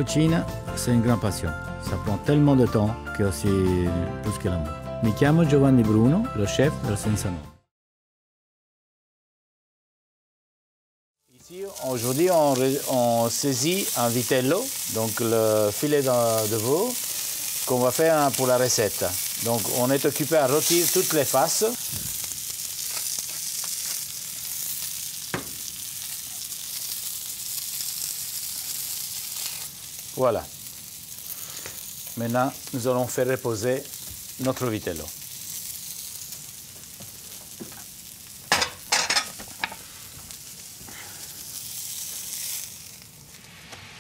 cucina, c'est une grande passion. Ça prend tellement de temps que c'est plus que l'amour. Mi chiamo Giovanni Bruno, le chef del Senza Nome. Ici, aujourd'hui, on saisit un vitello, donc le filet de veau, qu'on va faire pour la recette. Donc, on est occupé à rôtir toutes les faces. Voilà. Maintenant, nous allons faire reposer notre vitello.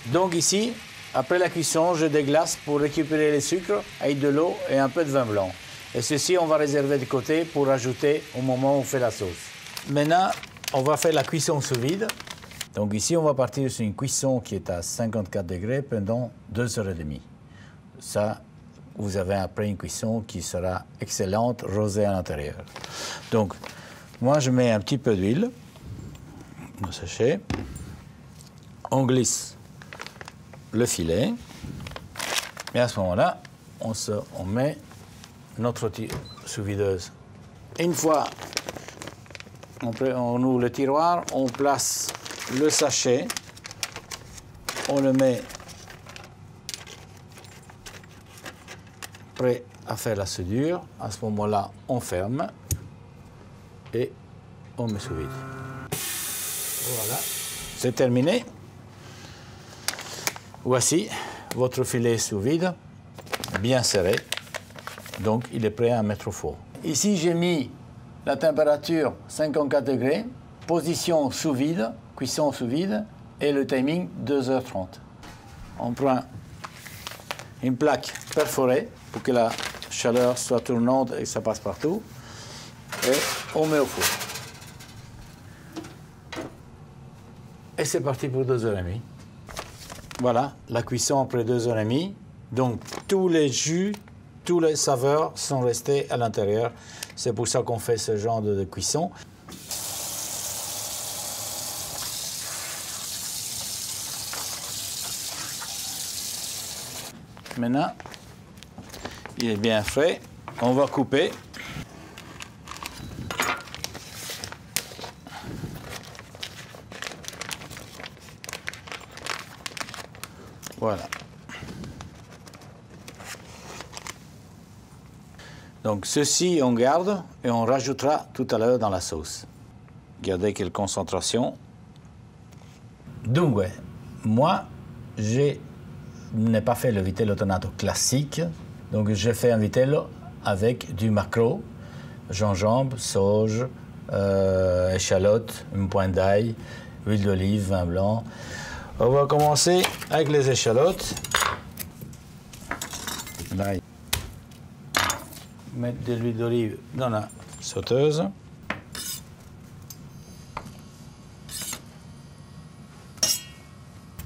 Donc ici, après la cuisson, je déglace pour récupérer le sucre avec de l'eau et un peu de vin blanc. Et ceci, on va réserver de côté pour ajouter au moment où on fait la sauce. Maintenant, on va faire la cuisson sous vide. Donc ici, on va partir sur une cuisson qui est à 54 degrés pendant 2h30. Ça, vous avez après une cuisson qui sera excellente, rosée à l'intérieur. Donc, moi, je mets un petit peu d'huile dans le sachet. On glisse le filet. Et à ce moment-là, on met notre sous-videuse. Une fois on ouvre le tiroir, on place le sachet, on le met prêt à faire la soudure. À ce moment-là, on ferme et on met sous vide. Voilà, c'est terminé. Voici votre filet sous vide, bien serré. Donc, il est prêt à mettre au four. Ici, j'ai mis la température 54 degrés, position sous vide, cuisson sous vide, et le timing 2h30. On prend une plaque perforée pour que la chaleur soit tournante et que ça passe partout. Et on met au four. Et c'est parti pour 2h30. Voilà, la cuisson après 2h30. Donc, tous les jus, tous les saveurs sont restés à l'intérieur. C'est pour ça qu'on fait ce genre de cuisson. Maintenant, il est bien frais. On va couper. Voilà. Donc ceci, on garde et on rajoutera tout à l'heure dans la sauce. Regardez quelle concentration. Donc, moi, je n'ai pas fait le vitello tonato classique. Donc, j'ai fait un vitello avec du maquereau, gingembre, sauge, échalote, une pointe d'ail, huile d'olive, vin blanc. On va commencer avec les échalotes. L'ail. Mettre de l'huile d'olive dans la sauteuse.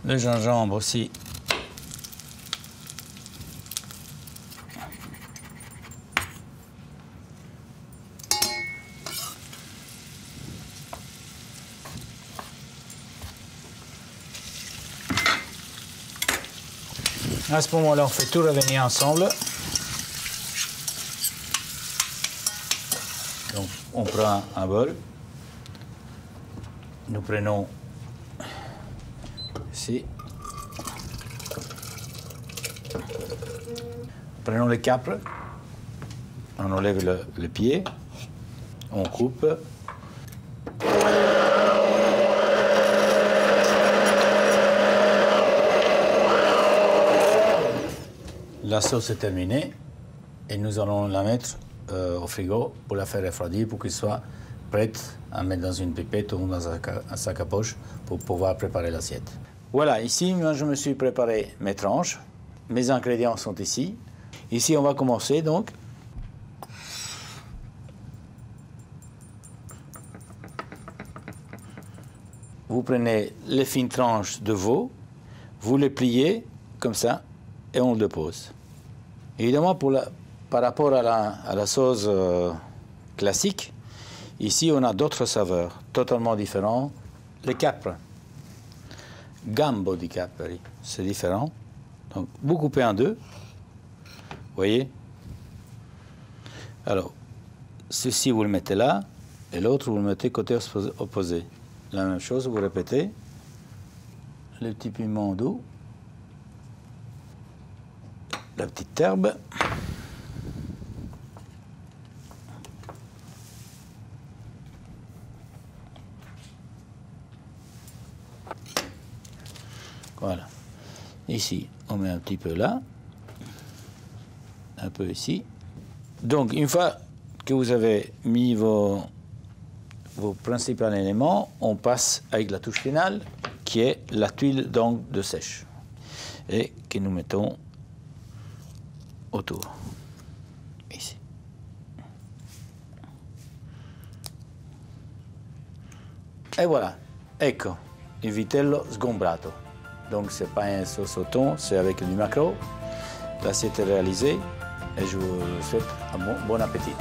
Le gingembre aussi. À ce moment-là, on fait tout revenir ensemble. Donc, on prend un bol. Nous prenons ici. Prenons le capre. On enlève le pied. On coupe. La sauce est terminée et nous allons la mettre au frigo pour la faire refroidir pour qu'elle soit prête à mettre dans une pipette ou dans un sac à poche pour pouvoir préparer l'assiette. Voilà, ici, moi, je me suis préparé mes tranches. Mes ingrédients sont ici. Ici, on va commencer donc. Vous prenez les fines tranches de veau, vous les pliez comme ça et on le dépose. Évidemment, par rapport à la sauce classique, ici on a d'autres saveurs totalement différentes. Le capre, gambo di capri, c'est différent. Donc, vous coupez en deux. Vous voyez? Alors, ceci, vous le mettez là, et l'autre, vous le mettez côté opposé. La même chose, vous répétez. Le petit piment doux. La petite herbe. Voilà. Ici, on met un petit peu là. Un peu ici. Donc, une fois que vous avez mis vos principaux éléments, on passe avec la touche finale, qui est la tuile donc de sèche. Et que nous mettons autour. Ici. Et voilà. Ecco, il vitello sgombrato. Donc, ce n'est pas un sauce au thon, c'est avec du maquereau. L'assiette est réalisée et je vous souhaite un bon appétit.